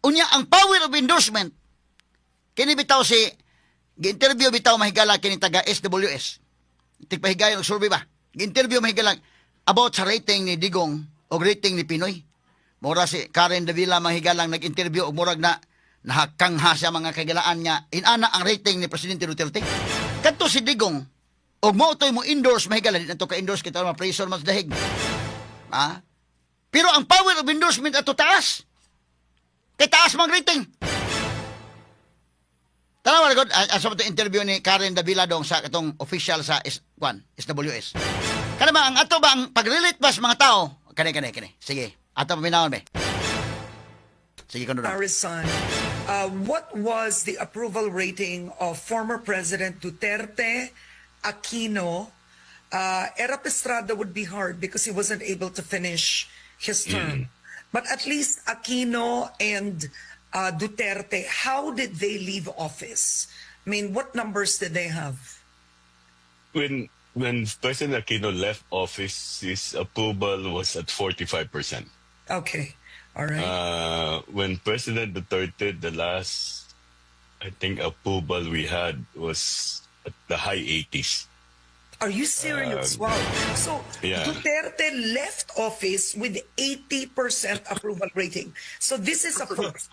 Unya ang power of endorsement kini bitaw si gi-interview bitaw mahigala kini taga SWS. Tigpahigayon og survey ba. Gi-interview mahigala about sa rating ni Digong o rating ni Pinoy. Mura si Karen Davila mahigalang nag-interview og murag na nahakangha sa mga kagalaan niya inana ang rating ni Presidente Duterte. Kadto si Digong og mo toy mo endorse mahigala dito ka endorse kita mga pressure mas dahig. Ha? Pero ang power of endorsement ato taas. Kay taas mang rating. Tanawa na gud asa mo to interview ni Karen Davila dong sa katong official sa SWS. Kana ba ang ato ba ang pag-relate ba sa mga tao? Kani. Sige. Ato paminawon be. Sige kuno. Harrison, what was the approval rating of former President Duterte, Aquino? Erap Estrada would be hard because he wasn't able to finish his term. But at least Aquino and Duterte, how did they leave office? I mean, what numbers did they have? When President Aquino left office, his approval was at 45%. Okay, all right. When President Duterte, the last, I think, approval we had was at the high 80s. Are you serious? Wow. So yeah. Duterte left office with 80% approval rating. So this is a first.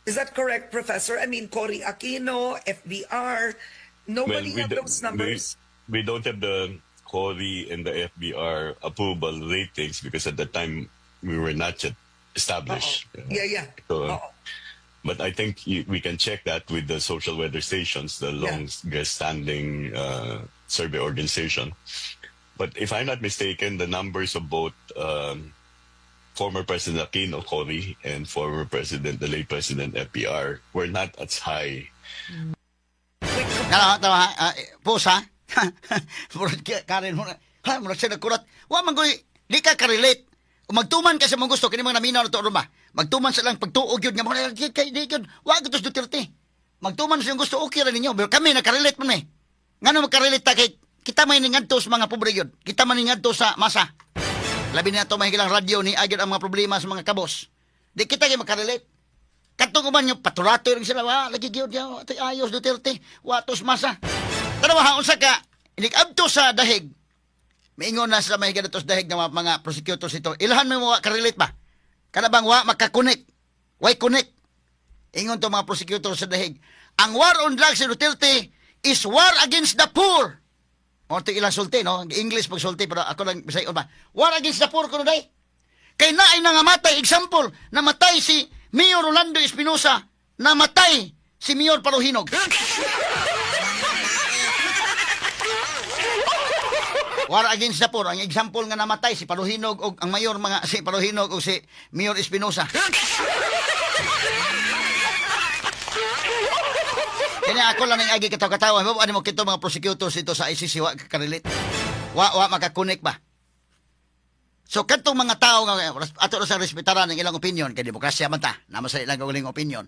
Is that correct, Professor? I mean, Cory Aquino, FBR, nobody had those numbers. We don't have the Cory and the FBR approval ratings because at the time we were not yet established. Yeah. So, but I think we can check that with the social weather stations, the longest standing survey organization. But if I'm not mistaken, the numbers of both former President Aquino, Cory, and former President, the late President FBR, were not as high. Tama, pause ha? Karen mo na. Ha, muna siya nagkurat. Wa man ko'y, di ka karelate. Magtuman ka sa mga gusto, kini mga naminaw na to ba? Magtuman sa lang pagtuog yun. Nga mga di yun. Wa ko tos Duterte. Magtuman sa yung gusto, okay rin ninyo. Pero kami, nakarelate mo na eh. Nga na magkarelate ta kay, kita may ningadto sa mga pobre yun. Kita man ningadto sa masa. Labi na ito mahigilang radyo ni agad ang mga problema sa mga kabos. Di kita kayo makarelate. Katong uman yung paturato rin sila. Wa, lagi gyud yaw. Ayos Duterte. Wa tos masa. Tanawa, unsa ka, inikabto sa dahig, maingon na sila mahiga na tos dahig ng mga prosecutors ito, ilahan mo mga karelate ba? Kana bang wa makakonek? Why connect? Ingon to mga prosecutors sa dahig. Ang war on drugs sa Duterte is war against the poor. O ito ilang sulti, no? English pag sulti, pero ako lang bisayon ba? War against the poor, kuno day. Kay naay nangamatay, example, namatay si Mayor Rolando Espinosa, namatay si Mayor Paruhinog. War against the poor. Ang example nga namatay si Paruhinog o ang mayor mga si Paruhinog o si Mayor Espinosa. Kaya ako lang ang agi katawa-katawa. Ano mo kito mga prosecutors ito sa ICC wa karelit. Wa makakonek ba? So katong mga tao nga ato sa respetaran ang ilang opinion kay demokrasya man ta. Nama sa ilang uling opinion.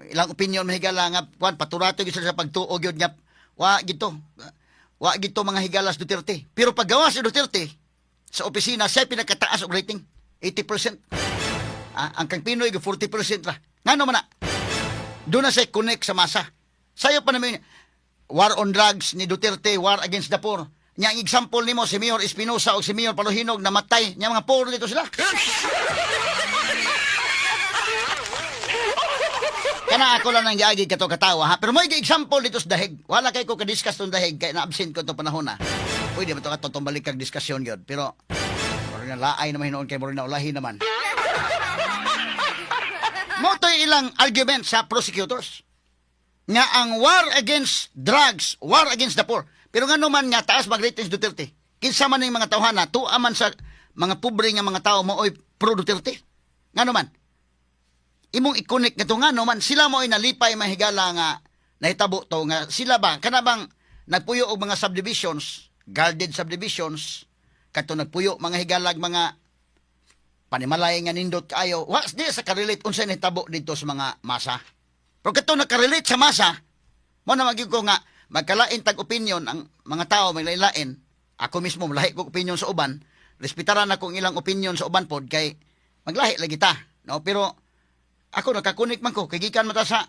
Ilang opinion mahigala nga kwan paturato gyud sa pagtuog gyud nga wa gito. Wa gito mga higalas Duterte. Pero paggawa si Duterte sa opisina, siya pinakataas og rating. 80%. Ang kang Pinoy, 40% ra. Nga naman na. Doon na siya connect sa masa. Sayo pa namin, war on drugs ni Duterte, war against the poor. Nya ang example nimo si Mayor Espinosa o si Mayor Paluhinog namatay. Nya mga poor dito sila. Kana ako lang nang giagi kato katawa ha. Pero mo example dito sa dahig. Wala kay ko ka-discuss tong dahig kay na-absent ko to panahon na. Pwede ba to katong balik kag diskusyon gyud. Pero moro na laay naman hinuon kay moro na ulahi naman. Mo to ilang argument sa prosecutors. Nga ang war against drugs, war against the poor. Pero nga naman nga taas mag-ratings Duterte. Kinsa man ning mga tawhana, tuwa man sa mga pobre nga mga tao mo oy pro Duterte. Nga naman imong i-connect nga to nga no man sila mo ay nalipay mahigala nga nahitabo to nga sila ba kana bang nagpuyo og mga subdivisions, guarded subdivisions, kato nagpuyo mga higalag mga panimalay nga nindot kayo. Wa di sa karelate unsay nahitabo dito sa mga masa. Pero kato nakarelate sa masa, mo na magyud ko nga magkalain tag opinion ang mga tao may lain-lain. Ako mismo lahi ko opinion sa uban, respetaran ako ang ilang opinion sa uban pod kay maglahi lagi ta, no? Pero ako nakakunik man ko, kay gikan mata sa,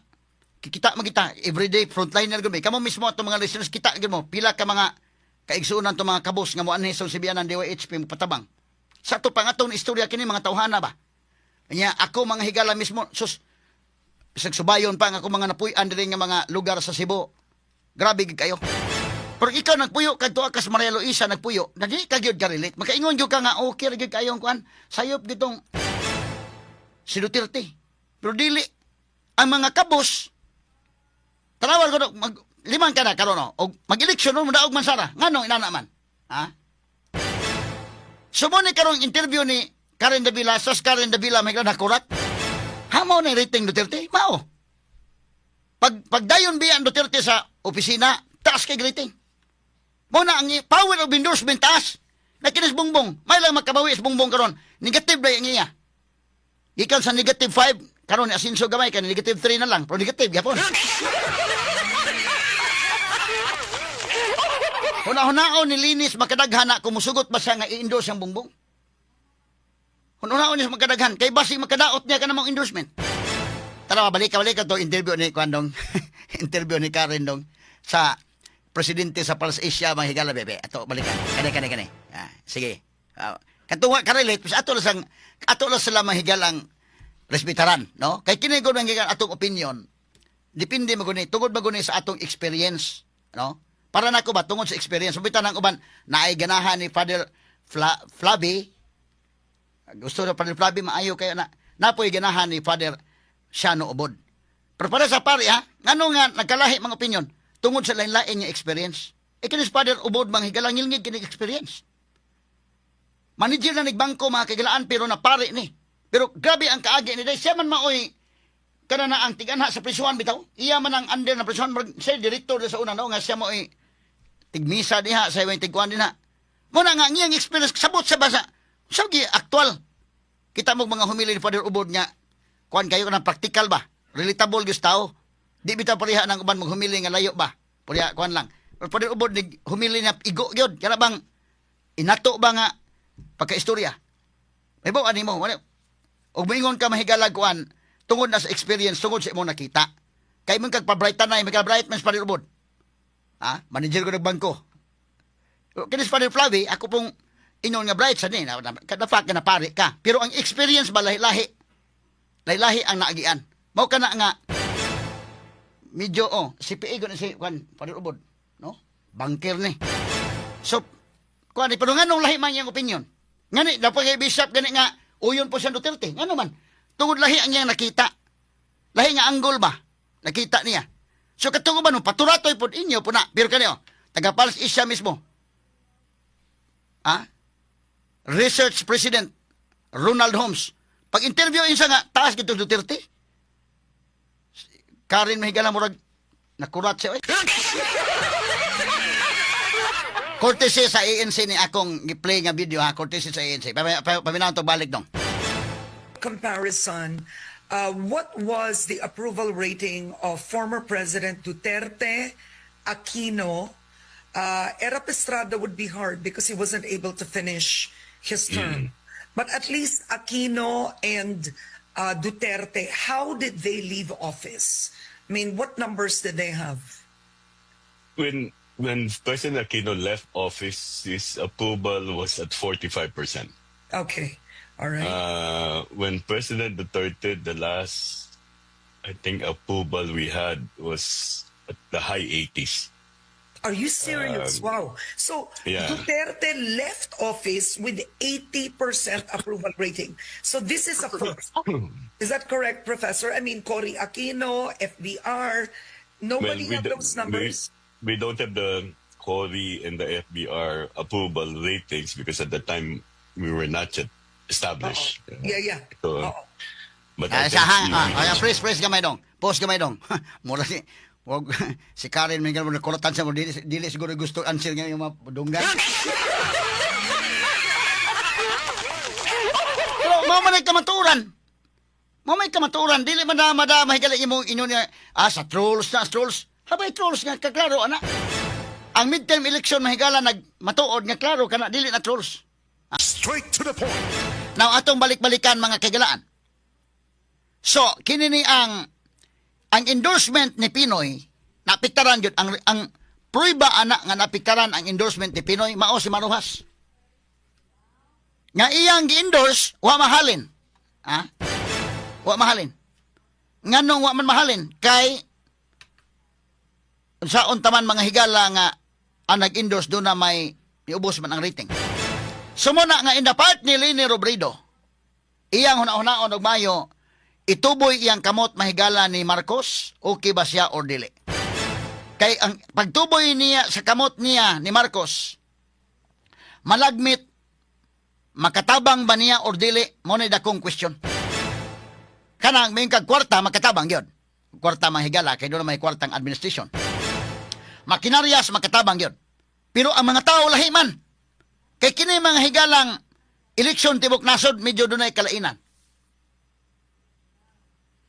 kita magita, everyday frontliner gud mi. Kamo mismo atong mga listeners, kita gud mo, pila ka mga kaigsuonan to mga kabos nga mo anhi sa sibianan DYHP mo patabang. Sa to pang atong istorya kini mga tawhana ba? Nya ako mga higala mismo, sus, bisag subayon pa nga ako mga napuy-an diri nga mga lugar sa Cebu. Grabe gid kayo. Pero ikaw nagpuyo kadto ka sa Maria Luisa nagpuyo, na di ka gyud ka relate. Makaingon gyud ka nga okay ra gyud kayo ang kuan. Sayop gitong si Duterte. Pero dili ang mga kabos tanawal ko limang ka na karon no. Og mag-eleksyon mo daog man sara. Nganong inana man? Ha? Sumuni karong interview ni Karen Davila, sos Karen Davila may nakurat. Hamo na rating Duterte? Mao. Pagdayon biya ang Duterte sa opisina, taas kay rating. Muna ang power of endorsement taas. Nakinis bongbong. May lang makabawi sa bongbong karon. Negative na yung iya. Gikan sa negative 5, karon ni Asinso gamay kan negative 3 na lang. Pero negative gyapon. Huna-hunaon ni Linis makadaghan na kumusugot ba siya nga i-endorse ang bongbong? Huna-hunaon ni makadaghan kay basi makadaot niya ka namang endorsement. Tara balik ka to interview ni Kwandong. Interview ni Karen dong sa presidente sa Pulse Asia mga higala bebe. Ato balikan. Kani. Sige. Katunga ka-relate ato lang sila mahigalang resbitaran, no? Kay kini gud ang atong opinion. Depende mo guni, tungod ba guni sa atong experience, no? Para nako ba tungod sa experience, subitan ang uban naay ganahan ni Father Flavi. Gusto na Father Flavi maayo kayo na napoy ganahan ni Father Shano Obod. Pero para sa pari ha, ngano nga nagkalahi mga opinion tungod sa lain-lain nga experience. Kini Father Obod mang higalang ngilngig kini experience. Manager na nagbangko mga kagalaan pero na pare ni. Pero grabe ang kaagi ni day siya man maoy kana na ang tiganha sa prisuhan bitaw. Iya man ang under na prisuhan siya direktor sa una no nga siya moy tigmisa diha sa iwang tigkuan din ha. Muna nga ngiyang experience sabot sa basa. Sige aktual. Kita mo mga humili ni Father Obod nga kuan kayo kanang practical ba? Relatable gyud tao. Di bitaw pareha nang uban maghumili nga layo ba? Pareha kuan lang. Pero Father Obod ni humili na igo gyud. Kana bang inato ba nga pagkaistorya? May ba ani mo? Wala. Og moingon ka mahigalag kuan tungod na sa experience, tungod sa imong nakita. Kay man kag pabrightan na, may ka-bright man sa Father Obod. Ha? Manager ko ng bangko. Kinis Father Flavi, ako pong inyon nga bright sa ni, kadafak na pare ka. Pero ang experience ba lahi-lahi? Lahi-lahi ang naagian. Mao ka na nga, medyo, CPA ko na si Father Obod. No? Bangker ni. So, kuan ni, pero nga nung lahi man yung opinion. Nga ni, dapat kay Bishop gani nga, uyon po siya Duterte. Nga naman, tungod lahi ang niyang nakita. Lahi nga anggol ba? Nakita niya. So katungod ba nung paturatoy po inyo po na. Pero kanyo, taga-Pulse Asia mismo. Research President Ronald Holmes. Pag-interview yun siya nga, taas gito Duterte. Karen mahigala murag, nakurat siya. Courtesy sa ANC ni akong gi-play nga video ha. Courtesy sa ANC. Paminaw to balik dong. Comparison, what was the approval rating of former President Duterte, Aquino? Erap Estrada would be hard because he wasn't able to finish his term. But at least Aquino and Duterte, how did they leave office? I mean, what numbers did they have? When President Aquino left office, his approval was at 45%. Okay. All right. When President Duterte, the last, I think, approval we had was at the high 80s. Are you serious? Wow. So yeah. Duterte left office with 80% approval rating. So this is a first. Is that correct, Professor? I mean, Cory Aquino, FBR, nobody have those numbers. We don't have the Cory and the FBR approval ratings because at the time we were not yet established. Yeah. So, but press gamay dong. Post gamay dong. Mura si Karen may ganun nakulatan sa mo dili siguro gusto answer nga yung mga dunggan. Pero mo man kamaturan. Mo may kamaturan dili man na mahigala imo inyo niya sa trolls. Habay trolls nga kaklaro ana. Ang midterm election mahigala nagmatuod nga klaro kana dili na trolls. Straight to the point. Now atong balik-balikan mga kagalaan. So, kini ni ang endorsement ni Pinoy, napiktaran yun, ang prueba anak nga napiktaran ang endorsement ni Pinoy, mao si Manuhas. Nga iyang gi-endorse, wa mahalin. Ha? Wa mahalin. Nganong wa man mahalin? Kay, saon taman mga higala nga ang nag-endorse doon na may iubos man ang rating. Sumuna nga in the part ni Leni Robredo, iyang huna-hunaon og Mayo, ituboy iyang kamot mahigala ni Marcos, okay ba siya or dili? Kay ang pagtuboy niya sa kamot niya ni Marcos, malagmit, makatabang ba niya or dili, mo na dakong question. Kanang may kagkwarta, makatabang yun. Kwarta mahigala, kay doon na may kwartang administration. Makinaryas, makatabang yun. Pero ang mga tao lahi man, kay kini mga higalang eleksyon tibok nasod, medyo doon ay kalainan.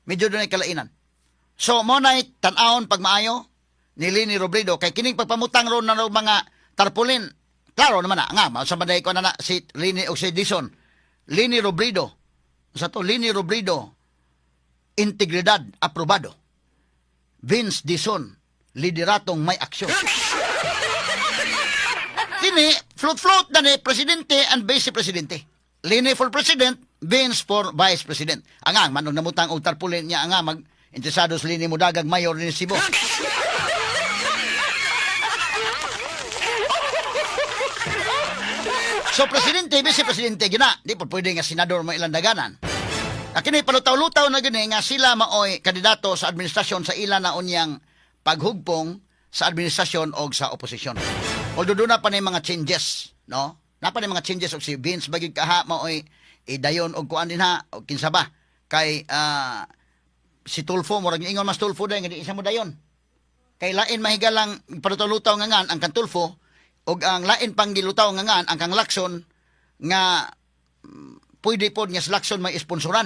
Medyo doon ay kalainan. So, mo na tanahon pag maayo ni Leni Robredo, kay kining pagpamutang ron na mga tarpulin, klaro naman na, nga, sa baday ko na si Leni o si Dison, Leni Robredo, sa to, Leni Robredo, integridad, aprobado. Vince Dison, lideratong may aksyon. Kini, float-float na ni Presidente and Vice Presidente. Leni for President, Vince for Vice President. Angang, manong namutang o tarpulin niya, angang, mag-interesado sa Leni Mudagag, Mayor ni Cebu. So, Presidente, Vice-Presidente, gina, di po pwede nga senador mo ilang daganan. Kini palutaw-lutaw na gini nga sila maoy kandidato sa administrasyon sa ila na unyang paghugpong sa administrasyon o sa oposisyon. Although doon na pa na mga changes, no? Napa na mga changes o si Vince bagig kaha maoy dayon og kuan din ha, o kinsa ba? Kay si Tulfo, murag ingon mas Tulfo dahil nga di isa mo dayon. Kay lain mahigalang palutaw-lutaw nga ngan ang kan Tulfo, og ang lain pang gilutaw nga ngan ang kang Lacson nga pwede po nga sa Lacson may sponsoran.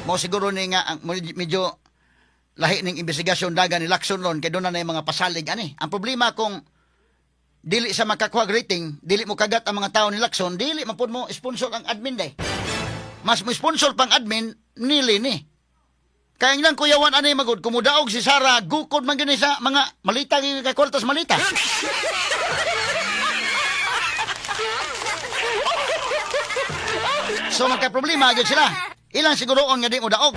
Mo siguro ni nga ang medyo lahi ning investigasyon daga ni Lacson ron kay doon na mga pasalig ani. Ang problema kung dili sa makakuha rating, dili mo kagat ang mga tao ni Lacson, dili man pud mo sponsor ang admin day. Mas mo sponsor pang admin nili ni. Kaya lang kuyawan ani magud kumudaog si Sara gukod man gani sa mga malita kay kwartas malita. So magka-problema gyud sila. Ilang siguroon nga di mo daog.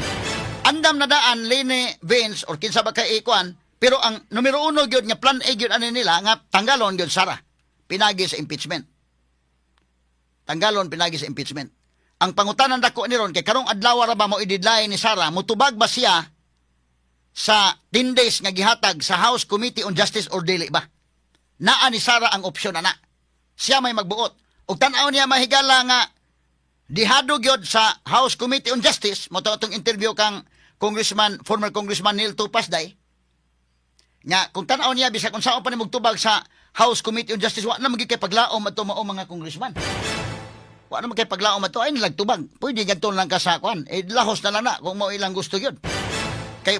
Andam na daan Leni Vince or kinsa ba kay ikuan, pero ang numero 1 gyud nga plan A gyud ani nila nga tanggalon gyud Sara. Pinagi sa impeachment. Tanggalon pinagi sa impeachment. Ang pangutanan dako ni ron kay karong adlaw ra ba mo i-deadline ni Sara, mutubag ba siya sa 10 days nga gihatag sa House Committee on Justice or dili ba? Naa ni Sara ang opsyon ana. Siya may magbuot. Ug tan-aw niya mahigala nga dihado gyud sa House Committee on Justice, mo to interview kang former Congressman Neil Tupasday. Nga kung tan-aw niya bisag unsaon pa ni magtubag sa House Committee on Justice, wa na magikay paglaom ato mao mga congressman. Wa na magikay paglaom ato ay nilagtubag. Pwede gadton lang ka sa kwan. Lahos na lang na kung mo ilang gusto gyud. Kay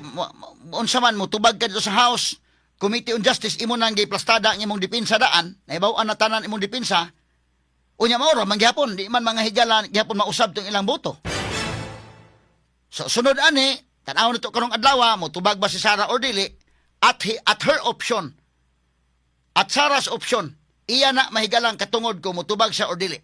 unsa man mo tubag ka dito sa House Committee on Justice, imo nang giplastada ang imong depensa daan, naibaw-an na tanan imong depensa. Unya maura man gyapon, di man mga higala gyapon mausab tong ilang boto. So sunod ani, tan-aw nito karong adlaw mo tubag ba si Sara or dili at her option. At Sara's option, iya na mahigalang katungod ko mo tubag siya or dili.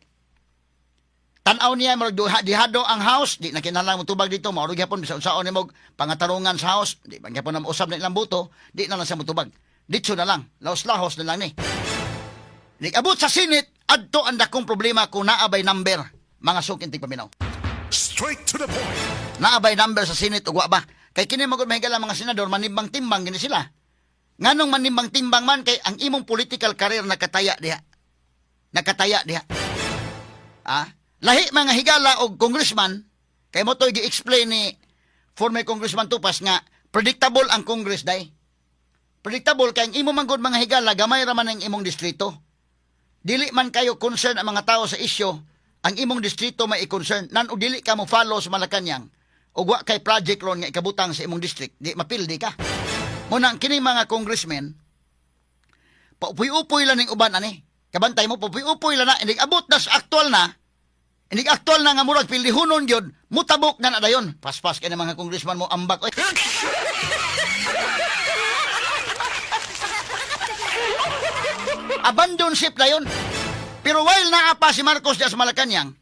Tan-aw niya mo dihado ang House, di na kinahanglan mo tubag dito, mauro gyapon bisan unsaon nimo pangatarungan sa House, di man gyapon na mausab na ilang boto, di na lang siya mo tubag. Ditso na lang, lahos-lahos na lang ni. Nag-abot sa Senate, adto ang dakong problema kung naabay number, mga sukintig paminaw. Straight to the point. Naabay number sa Senate, ugwa ba? Kay kini magod mahigala mga senador, manimbang-timbang gini sila. Nganong manimbang-timbang man, kay ang imong political career nakataya diha. Nakataya diha. Lahi mga higala o congressman, kay mo to i-explain ni former Congressman Tupas nga, predictable ang Congress day. Predictable, kay ang imong manggod mga higala, gamay raman ang imong distrito. Dili man kayo concern ang mga tao sa isyo, ang imong distrito may i-concern. Nan o dili ka mo follow sa Malacañang, o wa kay project ron nga ikabutang sa imong district, di mapildi ka. Muna, kini mga congressmen, paupuy-upuy lang ng uban ani. Kabantay mo, paupuy-upuy lang na, hindi abot na sa aktual na, Inig aktual na nga murag pildihunon yun, mutabok na dayon. Paspas kay na mga congressman mo ambak. Oy. Abandon ship na yun. Pero while naapa si Marcos diya sa Malacanang,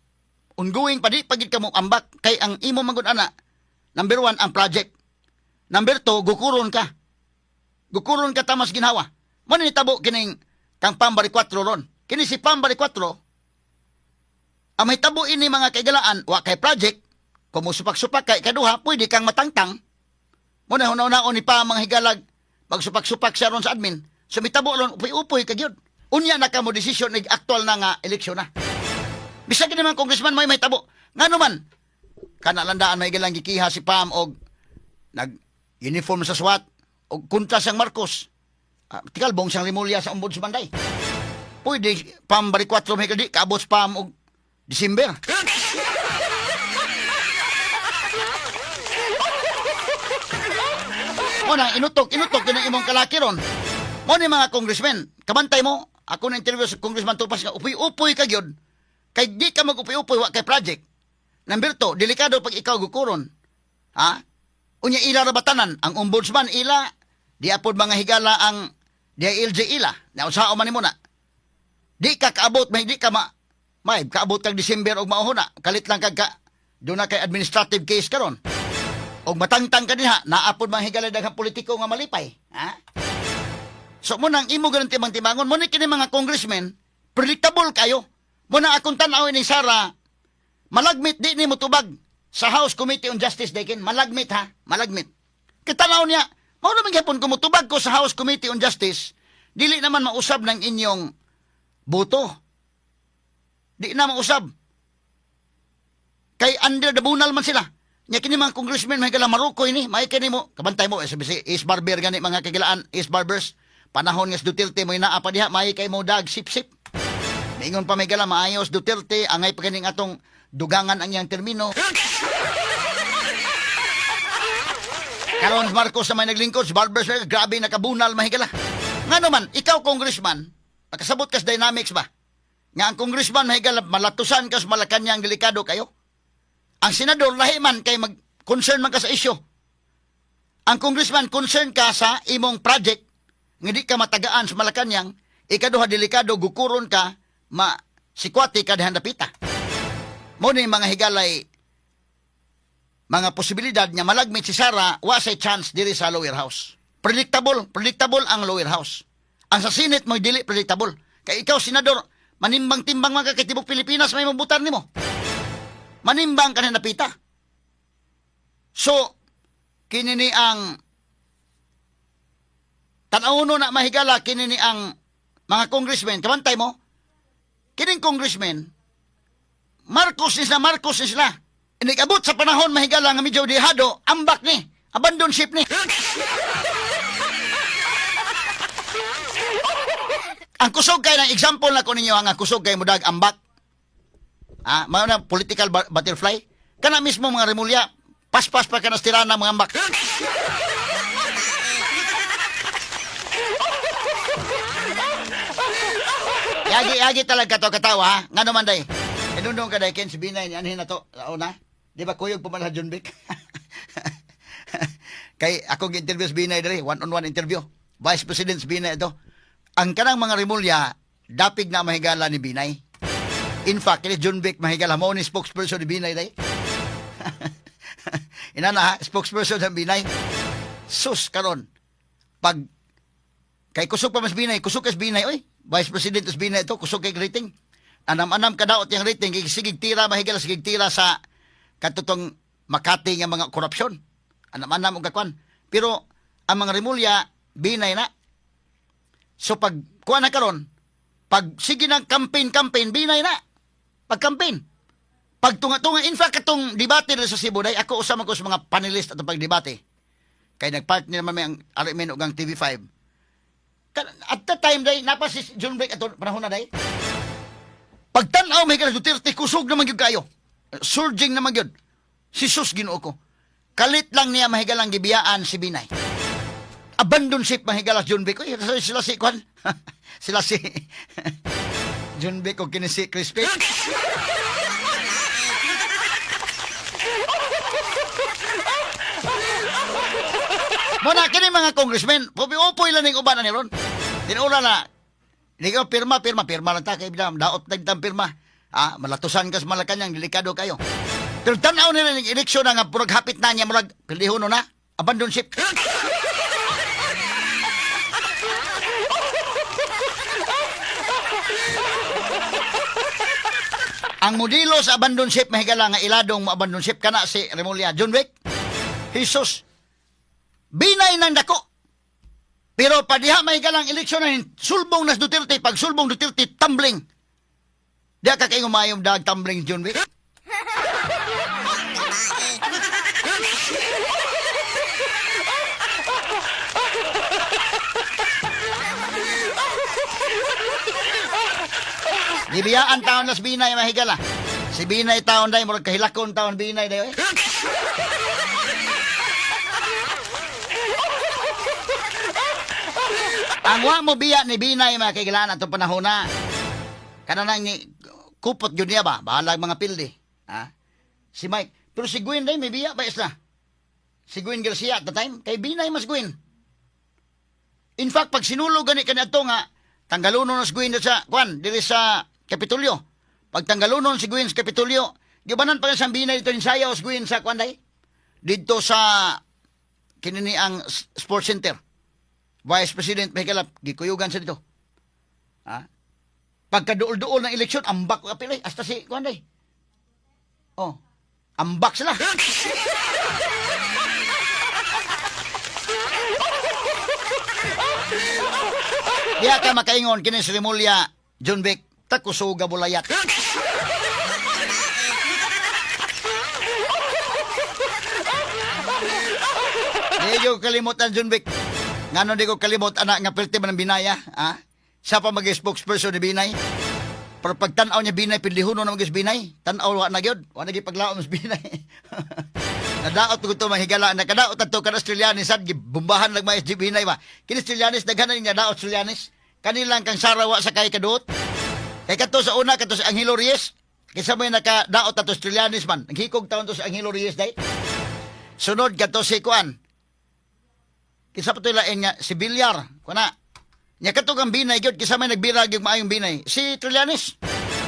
ongoing pa di pagit ka mo ambak kay ang imo manggod ana. Number 1 ang project. Number 2, gukuron ka. Gukuron ka tamas ginhawa. Mo ni tabo kining kang Pambari 4 ron. Kini si Pambari 4 ang may tabo ini mga kaigalaan, wa kay project, kung supak-supak kay kaduha, pwede kang matangtang. Muna hunaw-naon ni pa mga higalag, magsupak-supak siya ron sa admin. So may tabo ron, upoy-upoy kagyod. Unya na ka mo desisyon, nag-actual na nga eleksyon na. Bisag naman congressman may tabo. Nga naman, kanalandaan may higalang gikiha si Pam og nag-uniform sa SWAT og kontra sang Marcos. Tikal bong siyang rimulya sa ombudsman day. Pwede Pambari 4 may kadi, kaabot Pam og December. Mo na inutok din imong kalaki ron. Mo ni mga congressmen, kabantay mo, ako na interview sa congressman Tupas nga upoy-upoy ka gyud. Kay di ka mag-upoy-upoy wa kay project. Number 2, delikado pag ikaw gukuron. Ha? Unya ila rabatanan ang ombudsman ila, di apod mga higala ang DILG ila. Nausao man nimo na. Di ka kaabot, may di ka may kaabot kag December og maohona, kalit lang kag do na kay administrative case karon. Og matangtang ka diha, naapod mga higala daghang politiko nga malipay, ha? So mo nang imo ganun timang-timangon, mo ni kini mga congressmen, predictable kayo. Mo na akong tan-aw ni Sara, malagmit di ni motubag sa House Committee on Justice dekin, malagmit ha, malagmit. Kitanaw niya, mao naman gyapon kumutubag ko sa House Committee on Justice, dili naman mausab ng inyong boto. Di na mausab. Kay under the bunal man sila. Nya kini mga congressmen may kala marukoy ni, may kini mo kabantay mo sabi si Ace Barber gani mga kagilaan, Ace Barbers. Panahon nga Duterte mo naa pa diha, may kay mo dag sip-sip. Mingon pa may kala maayos Duterte, angay pa kining atong dugangan ang iyang termino. Karon Marcos na may naglingkod, si Barbers grabe nakabunal mahigala. Ngano man, ikaw congressman, nakasabot kas dynamics ba? Nga ang congressman mahigal malatusan kas Malacanang delikado kayo. Ang senador lahi man kay mag-concern man ka sa isyu. Ang congressman concern ka sa imong project nga di ka matagaan sa Malacanang, ikaduha delikado gukuron ka sikwati ka dihan dapita. Mo ni mga higalay mga posibilidad nga malagmit si Sara wa say chance diri sa lower house. Predictable ang lower house. Ang sa Senate mo dili predictable. Kay ikaw senador manimbang-timbang mga kakitibok Pilipinas may mabutan nimo. Manimbang ka na napita. So, kinini ang tanawno na mahigala, kinini ang mga congressmen. Kabantay mo, kining congressmen, Marcos ni sila. Inigabot sa panahon mahigala nga medyo dihado, ambak ni, abandon ship ni. Ang kusog kay ng example na ko ninyo, ang kusog kay mudag ambak. Mao na political butterfly. Kana mismo mga remulya, paspas pa ka na stirana mga ambak. Yagi talaga to katawa ha. Nga naman day. Inundong ka day Ken si Binay ni anhin na to. Una, di ba kuyog pumala John Vic? Kay ako gi-interview si Binay diri, one-on-one interview. Vice President si Binay ito. Ang kanang mga remulya, dapig na mahigala ni Binay. In fact, kini John Vic mahigala mo ni spokesperson ni Binay day. Inana ha, spokesperson ng Binay. Sus karon. Pag kay kusog pa mas Binay, kusog kas Binay oy. Vice President us Binay ito, kusog kay rating. Anam-anam kadaot yung rating, kay sigig tira mahigala sigig tira sa katutong Makati nga mga korupsyon. Anam-anam og kakwan. Pero ang mga remulya Binay na. So pag kuha na karon, pag sige ng campaign, Binay na. Pag-campaign. Pag tunga-tunga, in fact, katong debate sa Cebu, day, ako usama ko sa mga panelist at pag-debate. Kaya nag-partner naman may ang Arimen o ang TV5. At that time, day, napa si John Blake ato panahon na, day. Pag tanaw, may kala Duterte, kusog naman yun kayo. Surging naman yun. Si Sus Ginoo ko. Kalit lang niya mahigalang gibiyaan si Binay. Abandon ship mahigalas John Blake. Uy, sila si Kwan. Sila si John Blake o kini si Crispy. Muna kini mga congressmen, upoy lang ning uban na ni ron. Tinura na hindi ka pirma lang ta kay bidam daot tagtang pirma. Malatusan ka sa Malacanang, delikado kayo. Pero tanaw nila ng eleksyon na nga purag hapit na niya murag pilihon na abandon ship. Ang modelo sa abandon ship mahigala nga iladong abandon ship kana si Remulla John Wick. Jesus. Binay ng dako. Pero padiha mahigalang eleksyon na sulbong nas Duterte, pag sulbong Duterte tumbling. Diya ka kayo mayong dag tumbling John Wick. Gibiyaan taon nas Binay mahigala. Si Binay taon day murag kahilakon taon Binay day. Ang wa mo biya ni Binay makigilan atong panahon na. Kana nang ni kupot gyud niya ba? Bahala mga pildi. Si Mike. Pero si Gwen day may biya ba isla? Si Gwen Garcia at the time kay Binay mas Gwen. In fact pag sinulog gani kaniadto nga tanggalunon nas Gwen sa kwan diri sa Kapitolyo. Pag tanggalunon si Gwen sa Kapitolyo, gibanan pa sa Binay dito insayaw si Gwen sa kwan day. Dito sa kinini ang Sports Center. Vice President Miguelap, gikuyugan sa dito. Pagkaduol-duol ng eleksyon, ambak ko apilay. Hasta si, kuhan day. Ambak sila. Diya ka makaingon, kini si Remulla, John Wick, takusuga bulayat. Di ko kalimutan, John Wick. Ngano di ko kalimot anak nga perti man ng Binaya, Siya pa mag-spokesperson ni Binay. Pero pag tanaw niya Binay, pinlihuno na mag-is Binay. Tanaw wa na gyud, wa na gipaglaom sa Binay. Nadaot ko to mahigala, nakadaot ato kan Australianis sad gibumbahan lang mga Binay ba. Kini Australianis daghanan nga daot Australianis. Kanilang kang sarawa sa kay kadot. Kay kadto sa una kadto sa Angelo Reyes. Kisa may nakadaot ato Australianis man. Naghikog taon to sa Angelo Reyes day. Sunod kadto si Kuan. Kisa pa ito lain nga, si Villar. Kuna, niya katong ang Binay, gyud kisa may nagbirag yung maayong Binay. Si Trillanes.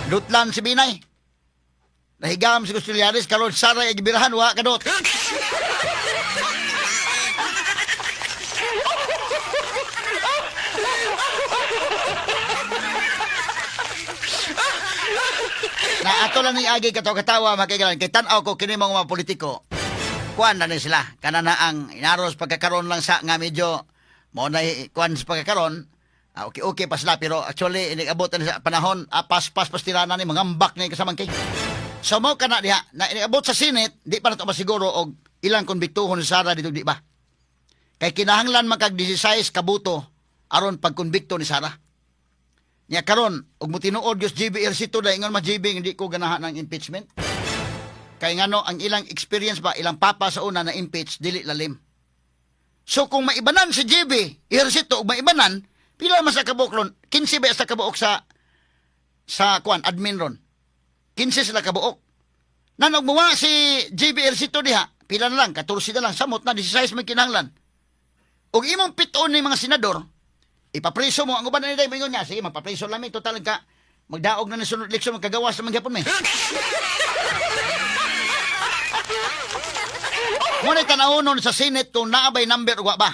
Dutlan si Binay. Nahigam si Trillanes, karon saray ay gibirahan, wa kadot. Na ato lang ni agi katawa makigalan, kay tanaw ko kini mga politiko. Kuan na sila. Kana na ang inaros pagkakaroon lang sa nga medyo mo na kuan sa pagkakaroon. Okay pa sila pero actually inabot na sa panahon pas tiranan ni mangambak ni kasamang kay. So mo kana diha na inabot sa Senate di pa nato masiguro og ilang konbiktuhon ni Sara dito di ba. Kay kinahanglan man kag 16 kabuto aron pagkonbikto ni Sara. Nya karon og mo tinuod gyud GB Ercito da ingon ma GB hindi ko ganahan ng impeachment. Kaya ngano, ang ilang experience ba, ilang papa sa una na impeach, dili lalim. So kung maibanan si JB, Ejercito, o maibanan, pila mas sa kabuok ron? 15 ba sa kabuok sa kuan, admin ron? 15 sila kabuok. Nanog mo si JB Ejercito diha, pila na lang, 14 na lang, samot na, 16 may kinahanglan. O imong pitoon ni mga senador, ipapreso mo, ang uban na nila, mingon nga, sige, magpapreso lang, total ka, magdaog na ng sunod eleksyon, magkagawas na mangyapon may. Ngunit tanahonon sa Senate kung naabay number wa ba?